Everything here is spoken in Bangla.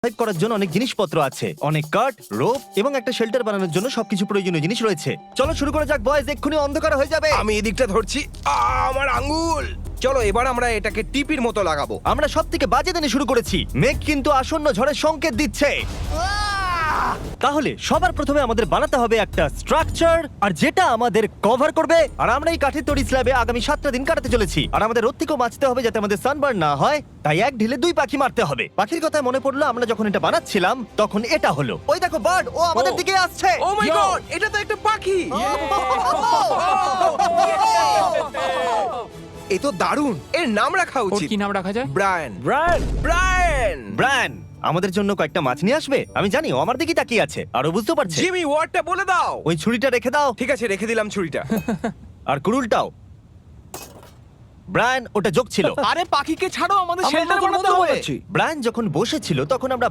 সার্ভাইভ করার জন্য অনেক জিনিসপত্র আছে, অনেক কাঠ, রোপ এবং একটা শেল্টার বানানোর জন্য সবকিছু প্রয়োজনীয় জিনিস রয়েছে। চলো শুরু করা যাক বয়েজ, এক্ষুনি অন্ধকার হয়ে যাবে। আমি এদিকটা ধরছি। আমার আঙ্গুল। চলো এবার আমরা এটাকে টিপির মতো লাগাবো। আমরা সব থেকে বাজে দিনে শুরু করেছি, মেঘ কিন্তু আসন্ন ঝড়ের সংকেত দিচ্ছে। তাহলে সবার প্রথমে আমাদের বানাতে হবে একটা স্ট্রাকচার, আর যেটা আমাদের কভার করবে। আর আমরা এই কাঠের তৈরি স্ল্যাবে আগামী 7টা দিন কাটাতে চলেছি। আর আমাদের রোদ থেকেও বাঁচতে হবে যাতে আমাদের সানবার্ন না হয়, তাই এক ঢিলে 2 পাখি মারতে হবে। পাখির কথা মনে পড়লো, আমরা যখন এটা বানাচ্ছিলাম তখন এটা হলো, ওই দেখো বার্ড, ও আমাদের দিকে আসছে। ও মাই গড, এটা তো একটা পাখি। এ তো দারুণ। এর নাম রাখা ওর উচিত। কি নাম রাখা যায়? ব্রায়ান। ব্রায়ান। ব্রায়ান। ব্রায়ান আমাদের জন্য কয়েকটা মাছ নিয়ে আসবে। আমি জানি ও আমার দিকে তাকিয়ে আছে, আর ও বুঝতে পারছে। জিমি ওয়ার্ডটা বলে দাও। ওই ছুরিটা রেখে দাও, ঠিক আছে, রেখে দিলাম ছুরিটা। আর কুড়ুলটাও। ব্রায়ান ওটা যোগ ছিল। আরে পাখিকে ছাড়ো, আমাদের আমরা শেল্টার নতুন বানাতে বন্ধু হবে। বানাচ্ছি। ব্রায়ান যখন বসেছিল তখন আমরা